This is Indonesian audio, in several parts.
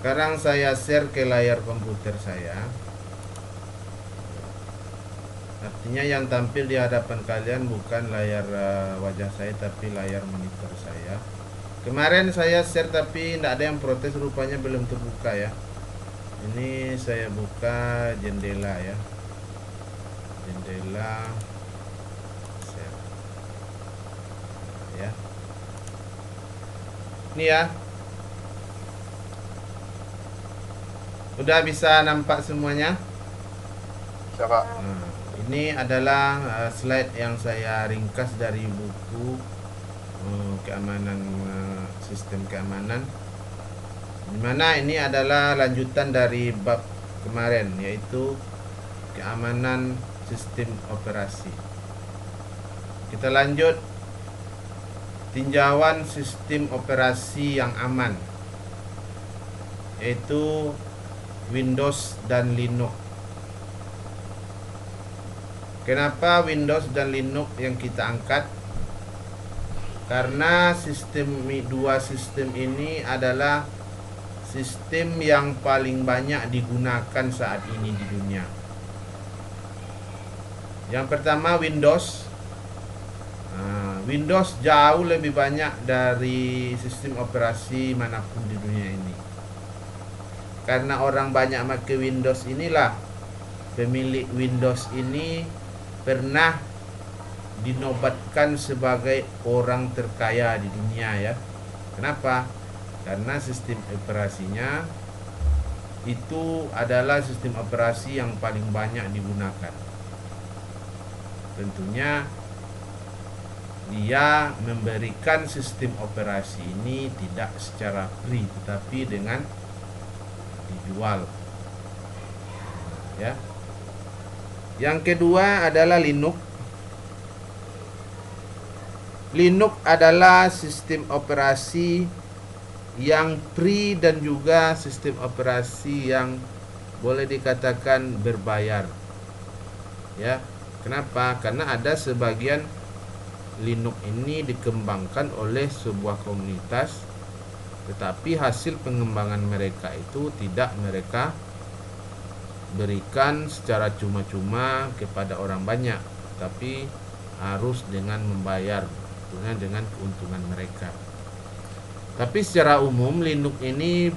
Sekarang saya share ke layar komputer saya. Artinya yang tampil di hadapan kalian bukan layar wajah saya, tapi layar monitor saya. Kemarin saya share tapi tidak ada yang protes, rupanya belum terbuka ya. Ini saya buka jendela ya. Jendela share. Ya. Ini ya. Udah bisa nampak semuanya? Siapa? Nah, ini adalah slide yang saya ringkas dari buku keamanan, sistem keamanan, dimana ini adalah lanjutan dari bab kemarin, yaitu keamanan sistem operasi. Kita lanjut, tinjauan sistem operasi yang aman, yaitu Windows dan Linux. Kenapa Windows dan Linux yang kita angkat? Karena dua sistem ini adalah sistem yang paling banyak digunakan saat ini di dunia. Yang pertama Windows. Windows jauh lebih banyak dari sistem operasi manapun di dunia ini. Karena orang banyak pakai Windows inilah, pemilik Windows ini pernah dinobatkan sebagai orang terkaya di dunia ya. Kenapa? Karena sistem operasinya itu adalah sistem operasi yang paling banyak digunakan. Tentunya dia memberikan sistem operasi ini tidak secara free, tetapi dengan dijual ya. Yang kedua adalah Linux. Linux adalah sistem operasi yang free dan juga sistem operasi yang boleh dikatakan berbayar. Ya, kenapa? Karena ada sebagian Linux ini dikembangkan oleh sebuah komunitas, tetapi hasil pengembangan mereka itu tidak mereka berikan secara cuma-cuma kepada orang banyak, tapi harus dengan membayar, dengan keuntungan mereka. Tapi secara umum Linux ini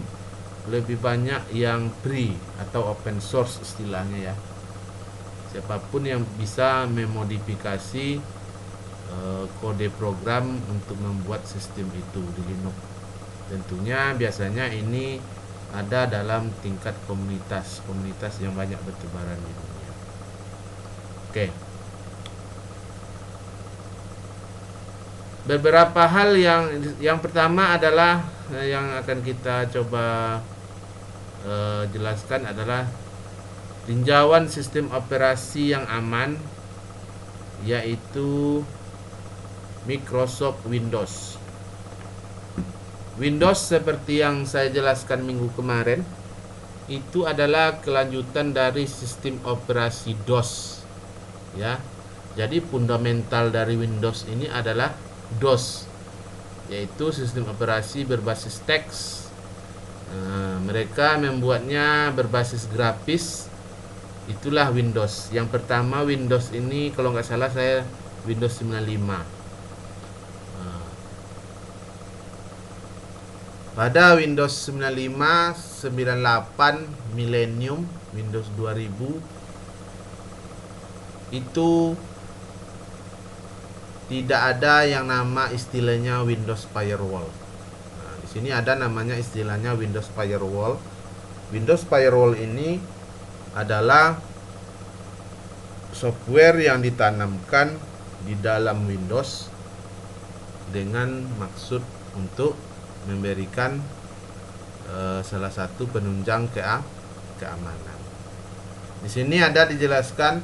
lebih banyak yang free atau open source istilahnya ya. Siapapun yang bisa memodifikasi kode program untuk membuat sistem itu di Linux. Tentunya biasanya ini ada dalam tingkat komunitas yang banyak bertebaran di dunia. Oke. Beberapa hal yang pertama adalah yang akan kita coba jelaskan adalah tinjauan sistem operasi yang aman, yaitu Microsoft Windows. Windows seperti yang saya jelaskan minggu kemarin itu adalah kelanjutan dari sistem operasi DOS ya. Jadi fundamental dari Windows ini adalah DOS, yaitu sistem operasi berbasis teks. Mereka membuatnya berbasis grafis, itulah Windows. Yang pertama Windows ini kalau nggak salah saya Windows 95. Pada Windows 95, 98, Millennium, Windows 2000 itu tidak ada yang nama istilahnya Windows Firewall. Nah, di sini ada namanya istilahnya Windows Firewall. Windows Firewall ini adalah software yang ditanamkan di dalam Windows dengan maksud untuk memberikan salah satu penunjang keamanan. Di sini ada dijelaskan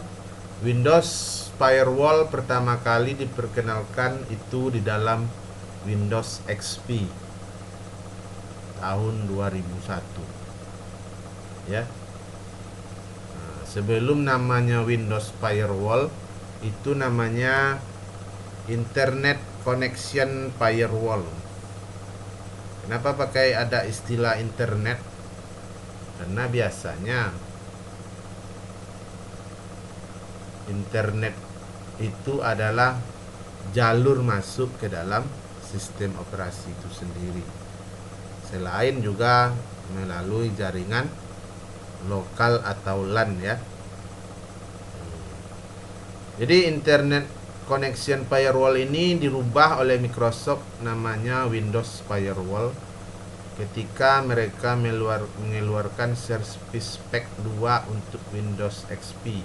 Windows Firewall pertama kali diperkenalkan itu di dalam Windows XP tahun 2001. Ya. Nah, sebelum namanya Windows Firewall itu namanya Internet Connection Firewall. Kenapa pakai ada istilah internet? Karena biasanya internet itu adalah jalur masuk ke dalam sistem operasi itu sendiri. Selain juga melalui jaringan lokal atau LAN ya. Jadi internet connection firewall ini dirubah oleh Microsoft namanya Windows Firewall ketika mereka mengeluarkan Service Pack 2 untuk Windows XP.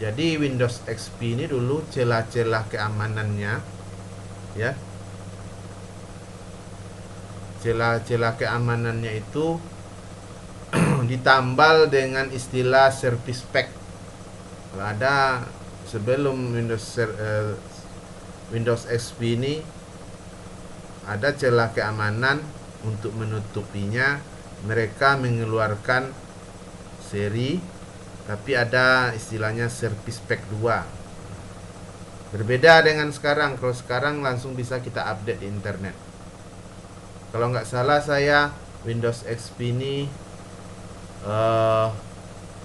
Jadi Windows XP ini dulu celah-celah keamanannya ya. Celah-celah keamanannya itu ditambal dengan istilah Service Pack. Kalau ada sebelum Windows XP ini ada celah keamanan, untuk menutupinya mereka mengeluarkan seri, tapi ada istilahnya Service Pack 2. Berbeda dengan sekarang. Kalau sekarang langsung bisa kita update di internet. Kalau nggak salah saya Windows XP ini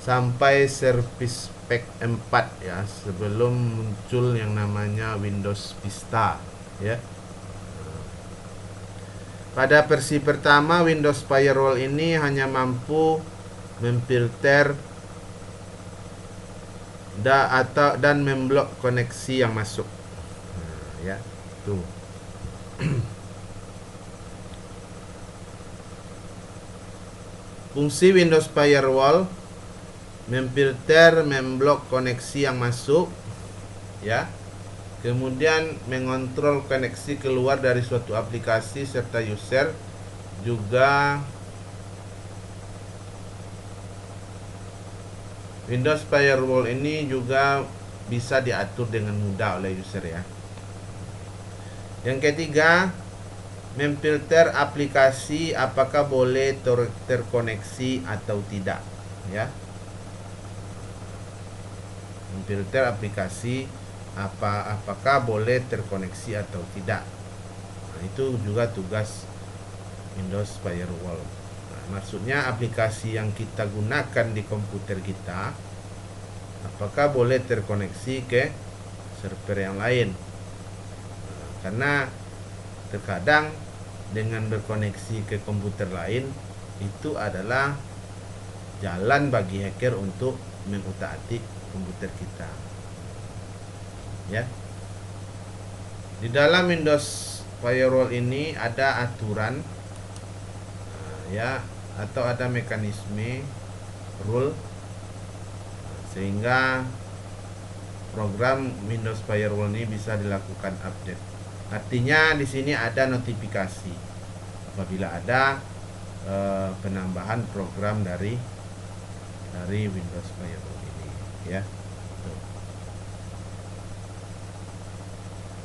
sampai Service Pack 4 ya, sebelum muncul yang namanya Windows Vista ya. Pada versi pertama Windows Firewall ini hanya mampu memfilter dan memblok koneksi yang masuk. Ya, tuh. Fungsi Windows Firewall memfilter, memblok koneksi yang masuk ya. Kemudian mengontrol koneksi keluar dari suatu aplikasi serta user. Juga Windows Firewall ini juga bisa diatur dengan mudah oleh user ya. Yang ketiga, memfilter aplikasi apakah boleh terkoneksi atau tidak ya. Memfilter aplikasi apakah boleh terkoneksi atau tidak. Nah, itu juga tugas Windows Firewall. Nah, maksudnya aplikasi yang kita gunakan di komputer kita apakah boleh terkoneksi ke server yang lain. Nah, karena terkadang dengan berkoneksi ke komputer lain itu adalah jalan bagi hacker untuk mengutak-atik komputer kita. Ya. Di dalam Windows Firewall ini ada aturan ya, atau ada mekanisme rule sehingga program Windows Firewall ini bisa dilakukan update. Artinya di sini ada notifikasi apabila ada penambahan program dari Windows Firewall ini ya.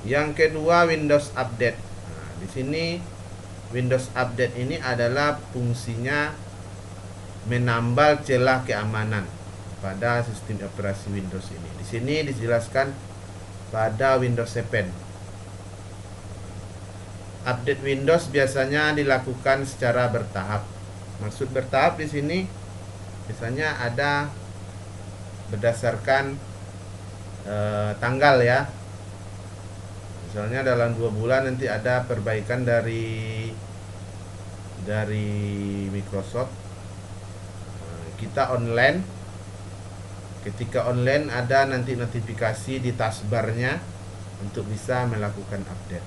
Yang kedua, Windows Update. Nah, di sini Windows Update ini adalah fungsinya menambal celah keamanan pada sistem operasi Windows ini. Di sini dijelaskan pada Windows 7. Update Windows biasanya dilakukan secara bertahap. Maksud bertahap di sini biasanya ada berdasarkan tanggal ya. Misalnya dalam 2 bulan nanti ada perbaikan dari Microsoft. Kita online. Ketika online ada nanti notifikasi di taskbarnya untuk bisa melakukan update.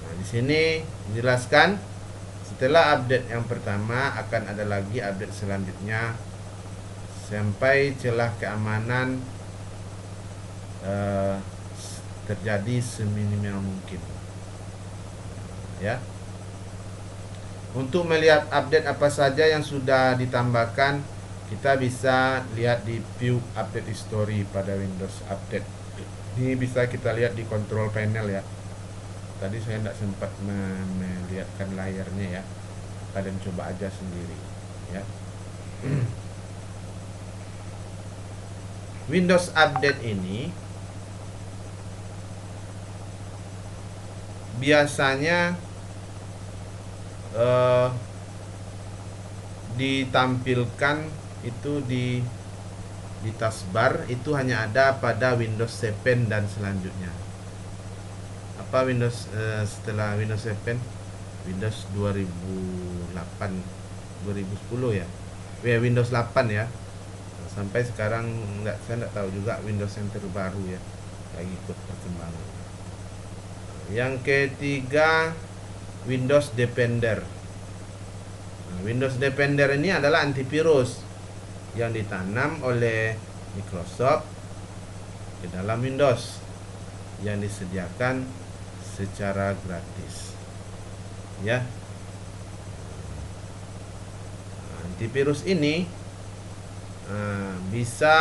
Nah, di sini dijelaskan setelah update yang pertama akan ada lagi update selanjutnya sampai celah keamanan terjadi seminimal mungkin ya. Untuk melihat update apa saja yang sudah ditambahkan, kita bisa lihat di view update history pada Windows Update. Ini bisa kita lihat di control panel ya. Tadi saya tidak sempat melihatkan layarnya ya. Kalian coba aja sendiri ya. Windows Update ini biasanya ditampilkan itu di taskbar itu hanya ada pada Windows 7 dan selanjutnya. Apa Windows setelah Windows 7? Windows 2008 2010 ya. Windows 8 ya. Sampai sekarang saya nggak tahu juga Windows yang terbaru ya. Lagi ikut perkembangan. Yang ketiga, Windows Defender. Nah, Windows Defender ini adalah antivirus yang ditanam oleh Microsoft ke dalam Windows yang disediakan secara gratis. Ya. Antivirus ini bisa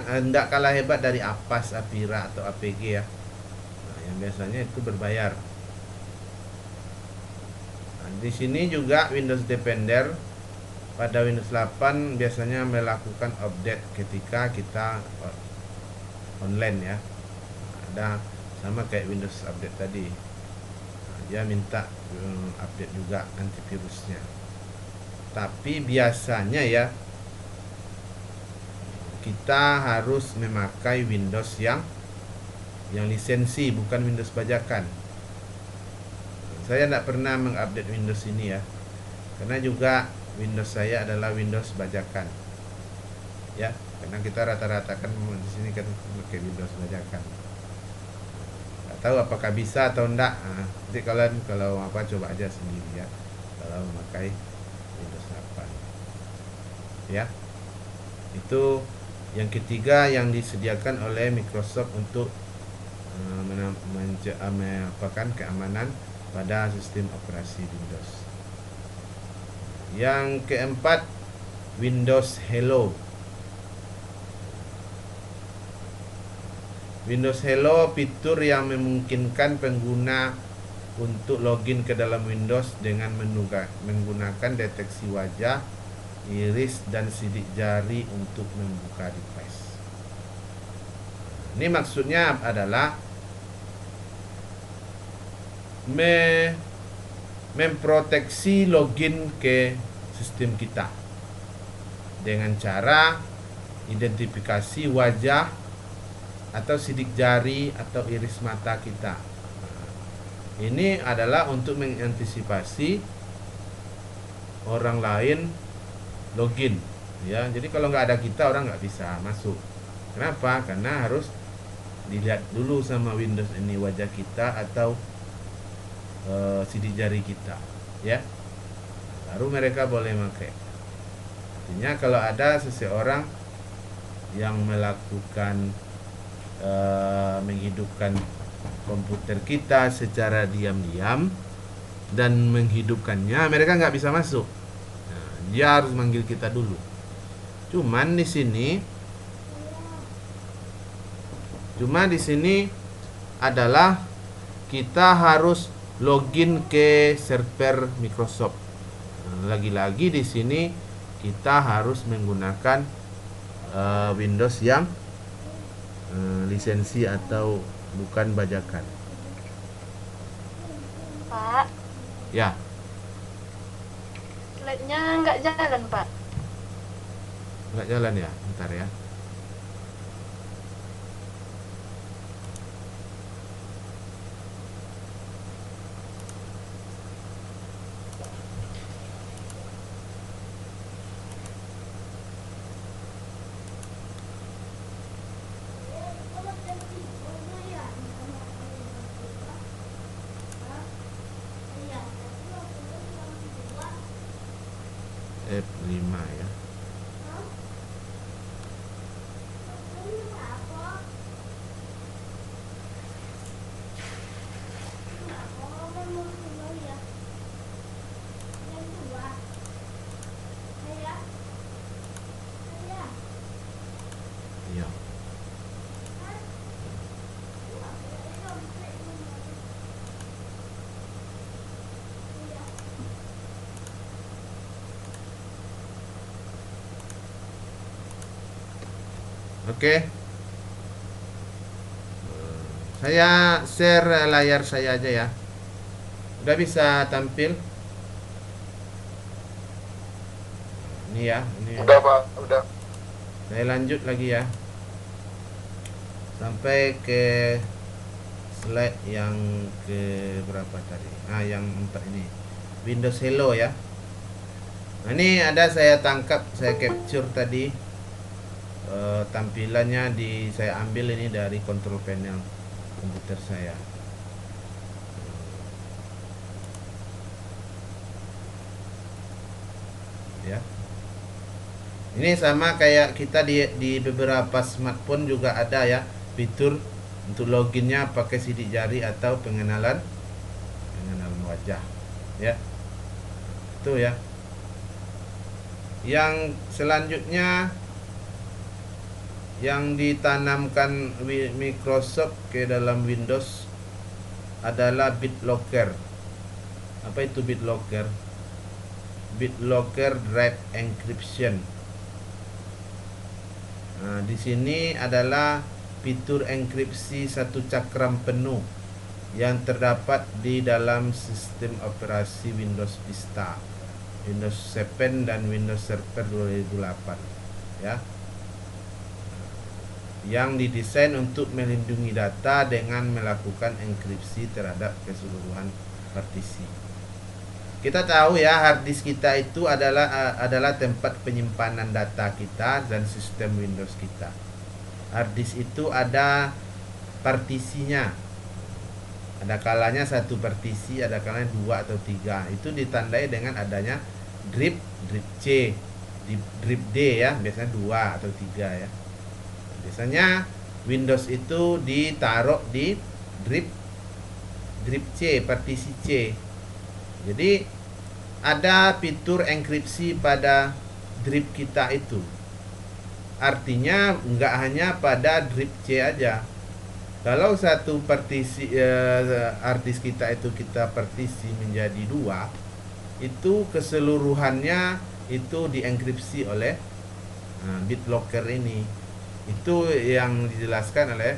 tidak kalah hebat dari Avast, Avira atau APG ya. Nah, yang biasanya itu berbayar. Nah, di sini juga Windows Defender pada Windows 8 biasanya melakukan update ketika kita online ya. Ada sama kayak Windows update tadi. Nah, dia minta update juga antivirusnya. Tapi biasanya ya kita harus memakai Windows yang lisensi, bukan Windows bajakan. Saya tidak pernah mengupdate Windows ini ya, karena juga Windows saya adalah Windows bajakan. Ya, karena kita rata-rata kan di sini kan pakai Windows bajakan. Nggak tahu apakah bisa atau enggak. Nanti kalian kalau apa coba aja sendiri ya, kalau memakai Windows 8. Ya, itu yang ketiga yang disediakan oleh Microsoft untuk menampakkan keamanan pada sistem operasi Windows. Yang keempat, Windows Hello. Windows Hello fitur yang memungkinkan pengguna untuk login ke dalam Windows dengan menggunakan deteksi wajah, iris, dan sidik jari untuk membuka device. Ini maksudnya adalah memproteksi login ke sistem kita dengan cara identifikasi wajah atau sidik jari atau iris mata kita. Ini adalah untuk mengantisipasi orang lain login ya. Jadi kalau nggak ada kita, orang nggak bisa masuk. Kenapa? Karena harus dilihat dulu sama Windows ini wajah kita atau sidik jari kita ya, baru mereka boleh pakai. Artinya kalau ada seseorang yang melakukan menghidupkan komputer kita secara diam-diam dan menghidupkannya, mereka nggak bisa masuk. Nah, dia harus manggil kita dulu. Cuman di sini adalah kita harus login ke server Microsoft. Lagi-lagi di sini kita harus menggunakan Windows yang lisensi atau bukan bajakan. Pak, Ya, slide-nya nggak jalan, Pak. nggak jalan ya, bentar ya. F5 ya. Iya. Oke. Saya share layar saya aja ya. Udah bisa tampil? Ini ya, ini Udah Pak, udah. saya lanjut lagi ya sampai ke slide yang ke berapa tadi, yang 4 ini, Windows Hello ya. Nah, ini ada saya tangkap, saya capture tadi tampilannya saya ambil ini dari control panel komputer saya ya. Ini sama kayak kita di beberapa smartphone juga ada ya fitur untuk loginnya pakai sidik jari atau pengenalan wajah ya. Itu ya. Yang selanjutnya yang ditanamkan Microsoft ke dalam Windows adalah BitLocker. Apa itu BitLocker? BitLocker Drive Encryption. Nah, di sini adalah fitur enkripsi satu cakram penuh yang terdapat di dalam sistem operasi Windows Vista, Windows 7 dan Windows Server 2008 ya, yang didesain untuk melindungi data dengan melakukan enkripsi terhadap keseluruhan partisi. Kita tahu ya, hard disk kita itu adalah tempat penyimpanan data kita dan sistem Windows kita. Hard disk itu ada partisinya. Ada kalanya satu partisi, ada kalanya 2 atau 3. Itu ditandai dengan adanya drip C, drip D ya, biasanya 2 atau 3 ya. Biasanya Windows itu ditaruh di drip C, partisi C. Jadi ada fitur enkripsi pada drip kita itu. Artinya nggak hanya pada drip C aja. Kalau satu partisi hard disk kita itu kita partisi menjadi 2, itu keseluruhannya itu dienkripsi oleh BitLocker ini. Itu yang dijelaskan oleh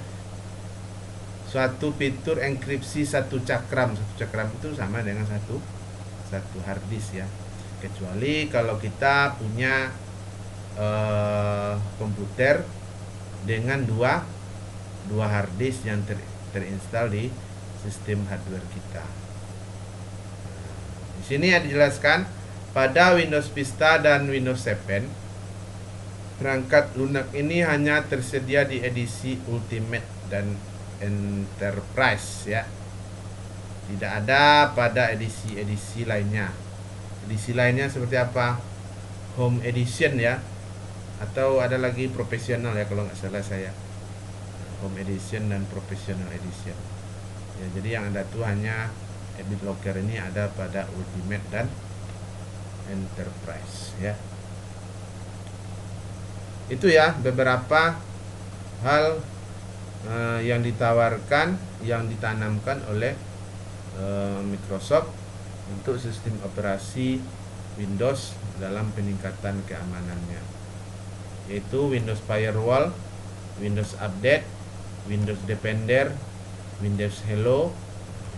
suatu fitur enkripsi satu cakram. Satu cakram itu sama dengan satu hard disk ya. Kecuali kalau kita punya komputer dengan dua hard disk yang terinstall di sistem hardware kita. Di sini ya dijelaskan pada Windows Vista dan Windows 7 perangkat lunak ini hanya tersedia di edisi Ultimate dan Enterprise ya. Tidak ada pada edisi lainnya. Edisi lainnya seperti apa? Home Edition ya, atau ada lagi Professional ya kalau nggak salah saya. Home Edition dan Professional Edition. Ya, jadi yang ada tuh hanya BitLocker ini ada pada Ultimate dan Enterprise ya. Itu ya beberapa hal yang ditawarkan, yang ditanamkan oleh Microsoft untuk sistem operasi Windows dalam peningkatan keamanannya, yaitu Windows Firewall, Windows Update, Windows Defender, Windows Hello.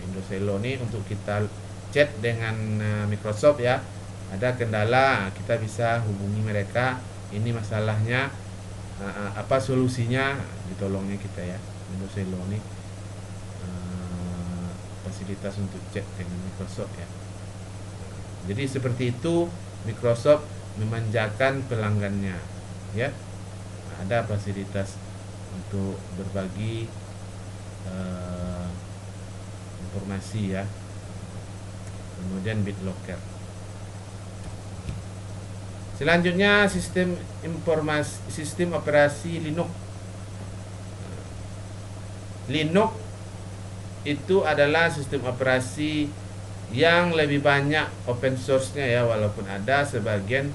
Windows Hello ini untuk kita chat dengan Microsoft ya. Ada kendala, kita bisa hubungi mereka. Ini masalahnya, apa solusinya, ditolongnya kita ya. Windows Hello ini fasilitas untuk chat dengan Microsoft ya. Jadi seperti itu Microsoft memanjakan pelanggannya ya. Ada fasilitas untuk berbagi informasi ya. Kemudian BitLocker. Selanjutnya sistem operasi Linux. Linux itu adalah sistem operasi yang lebih banyak open source-nya ya, walaupun ada sebagian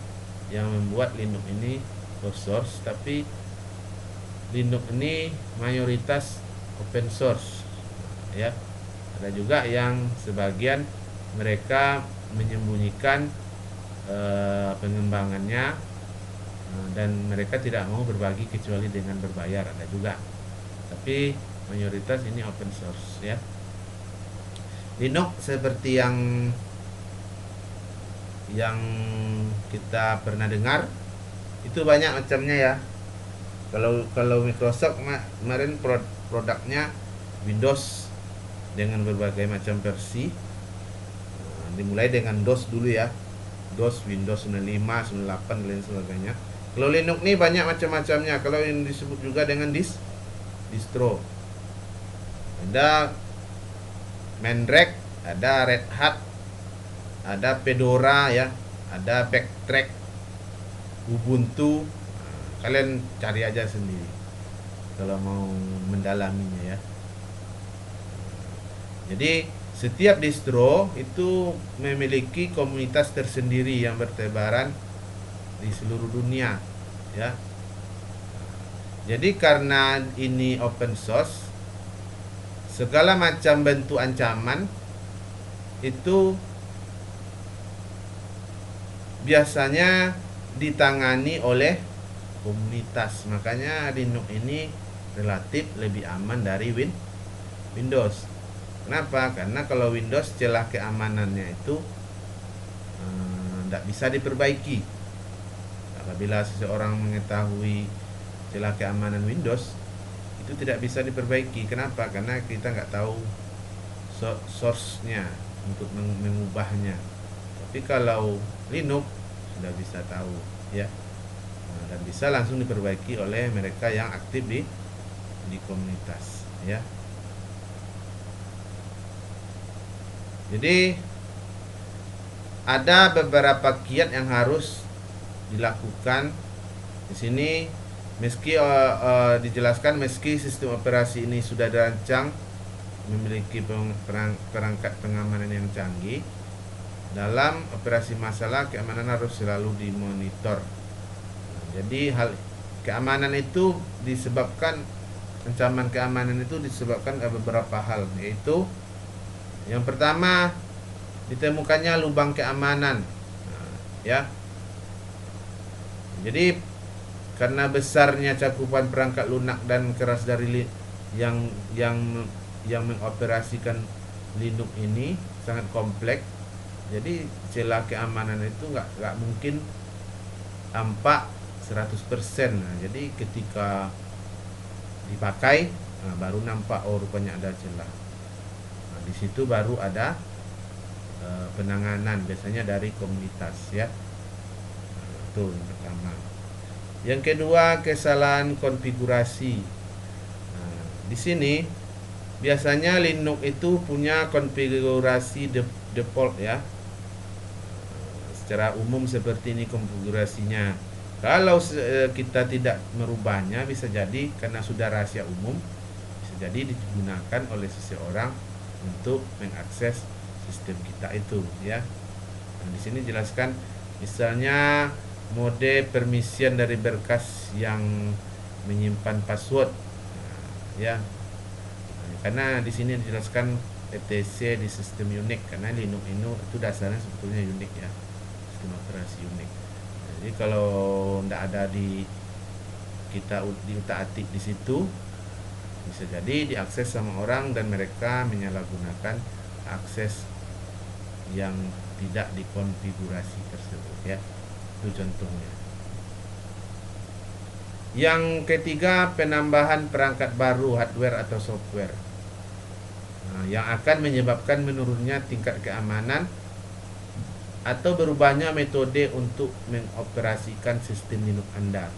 yang membuat Linux ini closed source, tapi Linux ini mayoritas open source ya. Ada juga yang sebagian mereka menyembunyikan pengembangannya dan mereka tidak mau berbagi kecuali dengan berbayar, ada juga. Tapi mayoritas ini open source ya. Linux seperti yang yang kita pernah dengar itu banyak macamnya ya. Kalau Microsoft kemarin produknya Windows dengan berbagai macam versi. Dimulai dengan DOS dulu ya, DOS, Windows 95, 98 dan lain sebagainya. Kalau Linux nih banyak macam-macamnya. Kalau yang disebut juga dengan distro, ada Mandrake, ada Red Hat, ada Fedora ya, ada Backtrack, Ubuntu. Kalian cari aja sendiri kalau mau mendalaminya ya. Jadi setiap distro itu memiliki komunitas tersendiri yang bertebaran di seluruh dunia ya. Jadi karena ini open source, segala macam bentuk ancaman itu biasanya ditangani oleh komunitas. Makanya Linux ini relatif lebih aman dari Windows. Kenapa? Karena kalau Windows celah keamanannya itu tidak bisa diperbaiki. Apabila seseorang mengetahui celah keamanan Windows, itu tidak bisa diperbaiki. Kenapa? Karena kita nggak tahu source-nya untuk mengubahnya. Tapi kalau Linux sudah bisa tahu ya, dan bisa langsung diperbaiki oleh mereka yang aktif di komunitas ya. Jadi ada beberapa kiat yang harus dilakukan di sini. Meski dijelaskan meski sistem operasi ini sudah dirancang memiliki perangkat pengamanan yang canggih, dalam operasi masalah keamanan harus selalu dimonitor. Jadi keamanan itu disebabkan, ancaman keamanan itu disebabkan beberapa hal, yaitu yang pertama ditemukannya lubang keamanan ya. Jadi karena besarnya cakupan perangkat lunak dan keras dari yang mengoperasikan Linux ini sangat kompleks. Jadi celah keamanan itu nggak mungkin tampak 100%. Jadi ketika dipakai baru nampak, oh rupanya ada celah. Di situ baru ada penanganan, biasanya dari komunitas ya. Itu yang pertama. Yang kedua, kesalahan konfigurasi. Di sini biasanya Linux itu punya konfigurasi default ya. Secara umum seperti ini konfigurasinya. Kalau kita tidak merubahnya, bisa jadi karena sudah rahasia umum, bisa jadi digunakan oleh seseorang untuk mengakses sistem kita itu ya. Nah, di sini jelaskan misalnya mode permission dari berkas yang menyimpan password ya. Karena di sini dijelaskan etc di sistem Unix, karena Linux itu dasarnya sebetulnya Unix ya, sistem operasi Unix. Jadi kalau tidak ada kita diutak-atik di situ, bisa jadi diakses sama orang dan mereka menyalahgunakan akses yang tidak dikonfigurasi tersebut ya. Itu contohnya. Yang ketiga, penambahan perangkat baru hardware atau software yang akan menyebabkan menurunnya tingkat keamanan atau berubahnya metode untuk mengoperasikan sistem Linux Anda.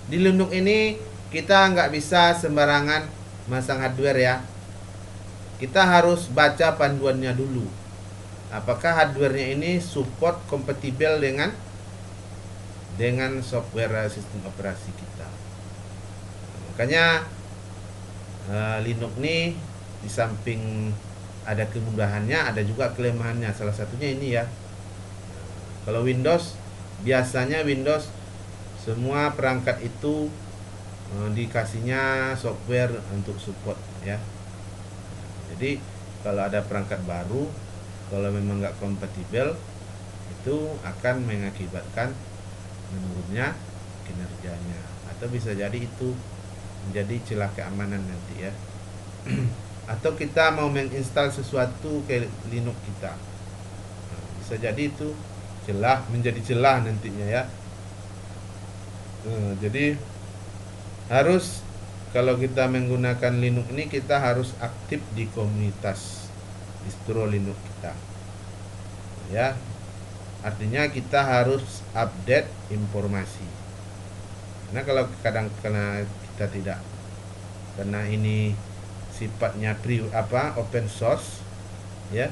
Di Linux ini kita nggak bisa sembarangan masang hardware ya. Kita harus baca panduannya dulu. Apakah hardwarenya ini support kompatibel dengan software sistem operasi kita. Makanya Linux ini di samping ada kemudahannya, ada juga kelemahannya. Salah satunya ini ya. Kalau Windows, biasanya Windows semua perangkat itu dikasihnya software untuk support ya. Jadi kalau ada perangkat baru, kalau memang nggak kompatibel, itu akan mengakibatkan menurunnya kinerjanya, atau bisa jadi itu menjadi celah keamanan nanti ya. Atau kita mau menginstal sesuatu ke Linux kita, di bisa jadi itu menjadi celah nantinya ya. Jadi harus, kalau kita menggunakan Linux ini, kita harus aktif di komunitas distro Linux kita ya. Artinya kita harus update informasi. Karena kalau karena kita tidak, karena ini sifatnya open source ya,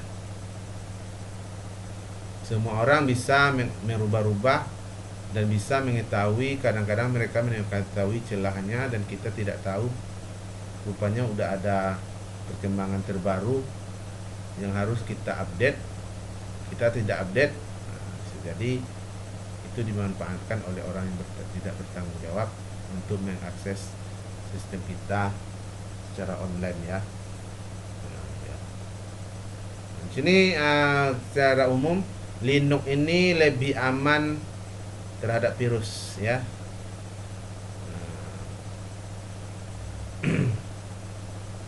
semua orang bisa merubah-rubah dan bisa mengetahui. Kadang-kadang mereka mengetahui celahnya dan kita tidak tahu. Rupanya udah ada perkembangan terbaru yang harus kita update. Kita tidak update, jadi itu dimanfaatkan oleh orang yang tidak bertanggung jawab untuk mengakses sistem kita secara online ya. Di sini secara umum Linux ini lebih aman terhadap virus ya.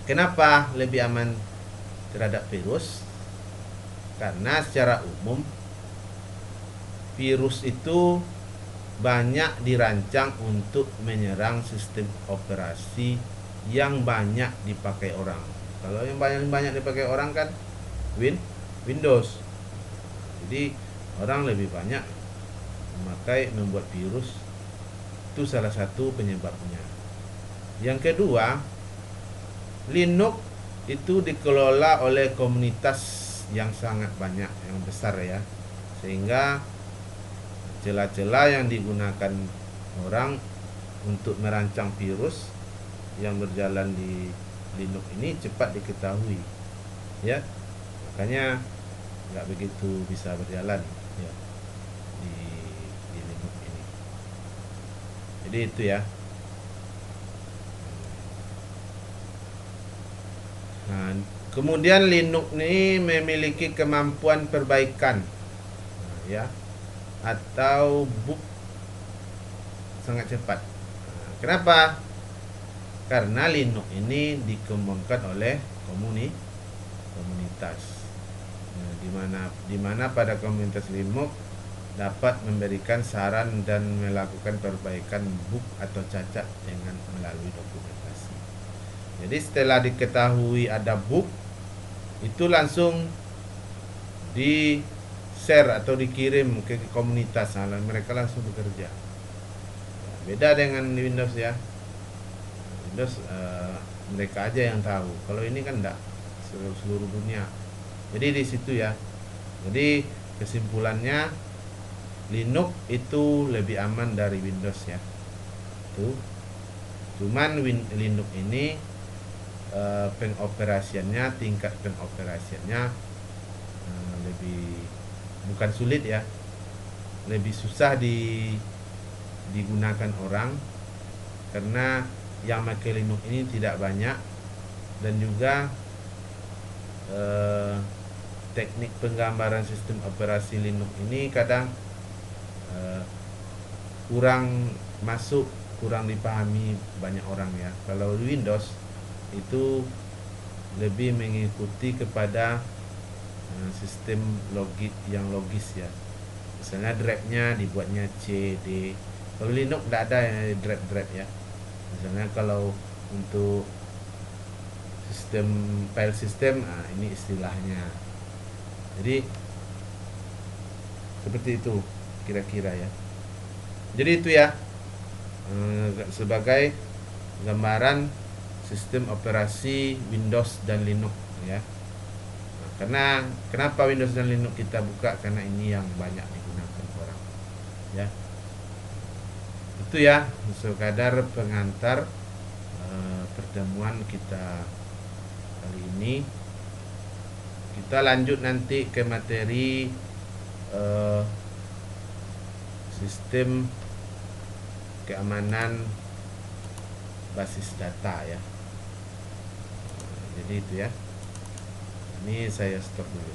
Kenapa lebih aman terhadap virus? Karena secara umum virus itu banyak dirancang untuk menyerang sistem operasi yang banyak dipakai orang. Kalau yang banyak dipakai orang kan Windows. Jadi orang lebih banyak membuat virus. Itu salah satu penyebabnya. Yang kedua, Linux itu dikelola oleh komunitas yang sangat banyak, yang besar ya, sehingga celah-celah yang digunakan orang untuk merancang virus yang berjalan di Linux ini cepat diketahui ya. Makanya nggak begitu bisa berjalan ya di Linux ini. Jadi itu ya. Nah, kemudian Linux ini memiliki kemampuan perbaikan ya, atau bug sangat cepat. Kenapa? Karena Linux ini dikembangkan oleh komunitas. Nah, di mana pada komunitas Linux dapat memberikan saran dan melakukan perbaikan bug atau cacat dengan melalui dokumentasi. Jadi setelah diketahui ada bug, itu langsung di share atau dikirim ke komunitas. Nah, mereka langsung bekerja. Beda dengan Windows ya. Windows mereka aja yang tahu. Kalau ini kan enggak, seluruh dunia. Jadi di situ ya. Jadi kesimpulannya Linux itu lebih aman dari Windows ya. Itu. Cuman Linux ini tingkat pengoperasiannya lebih, bukan sulit ya, lebih susah digunakan orang, karena yang pakai Linux ini tidak banyak, dan juga teknik penggambaran sistem operasi Linux ini kadang kurang dipahami banyak orang ya. Kalau Windows itu lebih mengikuti kepada sistem yang logis ya. Misalnya drive-nya dibuatnya C, D. Kalau Linux tidak ada drive ya. Misalnya kalau untuk file system, ini istilahnya. Jadi seperti itu kira-kira ya. Jadi itu ya, sebagai gambaran sistem operasi Windows dan Linux ya. Nah, karena kenapa Windows dan Linux kita buka, karena ini yang banyak digunakan orang ya. Itu ya sekadar pengantar pertemuan kita kali ini. Kita lanjut nanti ke materi sistem keamanan basis data ya. Jadi itu ya. Ini saya stop dulu.